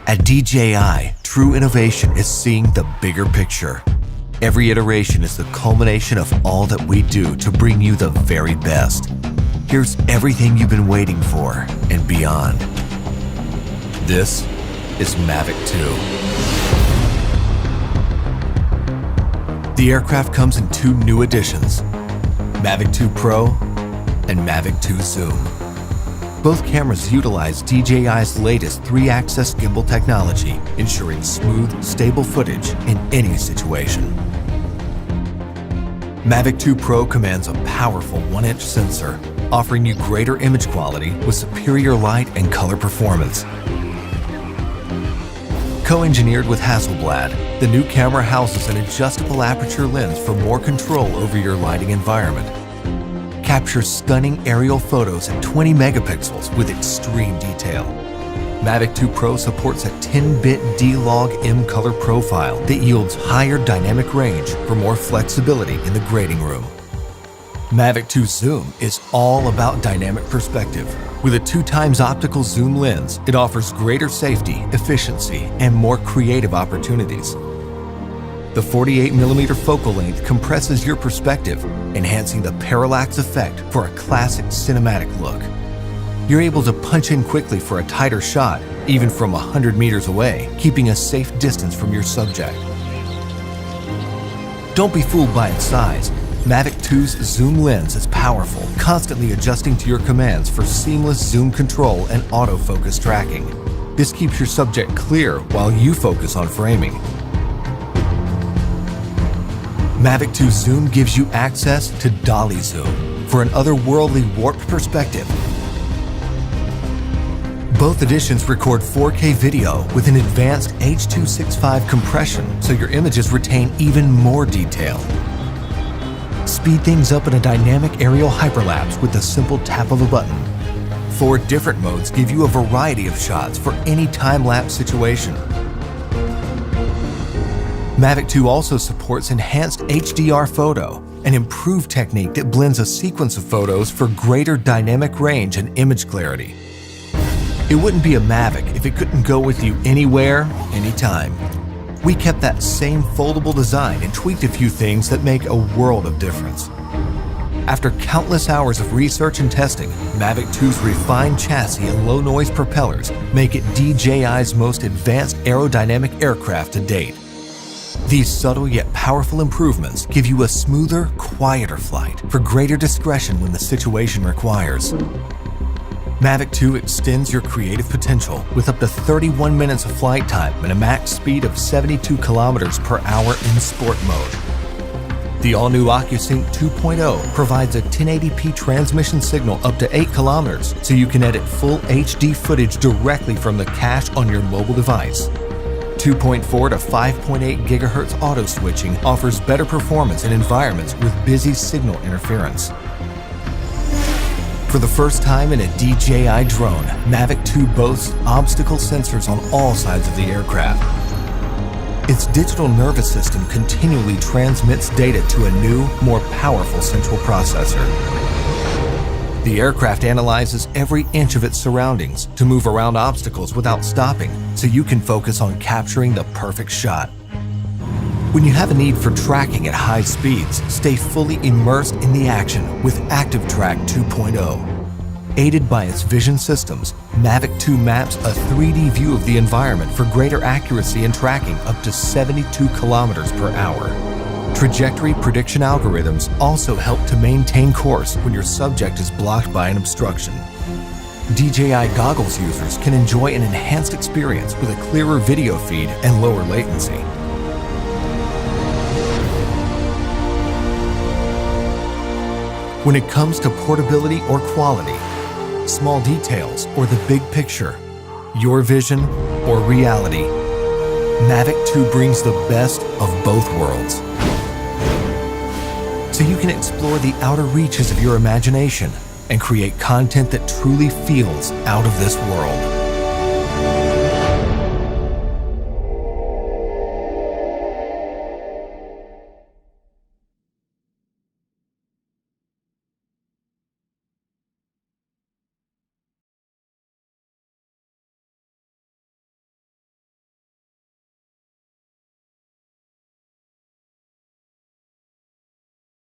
At DJI, true innovation is seeing the bigger picture. Every iteration is the culmination of all that we do to bring you the very best. Here's everything you've been waiting for and beyond. This is Mavic 2. The aircraft comes in two new editions, Mavic 2 Pro and Mavic 2 Zoom. Both cameras utilize DJI's latest 3-axis gimbal technology, ensuring smooth, stable footage in any situation. Mavic 2 Pro commands a powerful 1-inch sensor, offering you greater image quality with superior light and color performance. Co-engineered with Hasselblad, the new camera houses an adjustable aperture lens for more control over your lighting environment. Captures stunning aerial photos at 20 megapixels with extreme detail. Mavic 2 Pro supports a 10-bit D-Log M color profile that yields higher dynamic range for more flexibility in the grading room. Mavic 2 Zoom is all about dynamic perspective. With a 2x optical zoom lens, it offers greater safety, efficiency, and more creative opportunities. The 48mm focal length compresses your perspective, enhancing the parallax effect for a classic cinematic look. You're able to punch in quickly for a tighter shot, even from 100 meters away, keeping a safe distance from your subject. Don't be fooled by its size. Mavic 2's zoom lens is powerful, constantly adjusting to your commands for seamless zoom control and autofocus tracking. This keeps your subject clear while you focus on framing. Mavic 2 Zoom gives you access to dolly zoom for an otherworldly warped perspective. Both editions record 4K video with an advanced H.265 compression, so your images retain even more detail. Speed things up in a dynamic aerial hyperlapse with the simple tap of a button. 4 different modes give you a variety of shots for any time-lapse situation. Mavic 2 also supports enhanced HDR photo, an improved technique that blends a sequence of photos for greater dynamic range and image clarity. It wouldn't be a Mavic if it couldn't go with you anywhere, anytime. We kept that same foldable design and tweaked a few things that make a world of difference. After countless hours of research and testing, Mavic 2's refined chassis and low-noise propellers make it DJI's most advanced aerodynamic aircraft to date. These subtle yet powerful improvements give you a smoother, quieter flight for greater discretion when the situation requires. Mavic 2 extends your creative potential with up to 31 minutes of flight time and a max speed of 72 kilometers per hour in sport mode. The all-new OcuSync 2.0 provides a 1080p transmission signal up to 8 kilometers, so you can edit full HD footage directly from the cache on your mobile device. 2.4 to 5.8 GHz auto switching offers better performance in environments with busy signal interference. For the first time in a DJI drone, Mavic 2 boasts obstacle sensors on all sides of the aircraft. Its digital nervous system continually transmits data to a new, more powerful central processor. The aircraft analyzes every inch of its surroundings to move around obstacles without stopping, so you can focus on capturing the perfect shot. When you have a need for tracking at high speeds, stay fully immersed in the action with ActiveTrack 2.0. Aided by its vision systems, Mavic 2 maps a 3D view of the environment for greater accuracy in tracking up to 72 kilometers per hour. Trajectory prediction algorithms also help to maintain course when your subject is blocked by an obstruction. DJI goggles users can enjoy an enhanced experience with a clearer video feed and lower latency. When it comes to portability or quality, small details or the big picture, your vision or reality, Mavic 2 brings the best of both worlds. So you can explore the outer reaches of your imagination and create content that truly feels out of this world.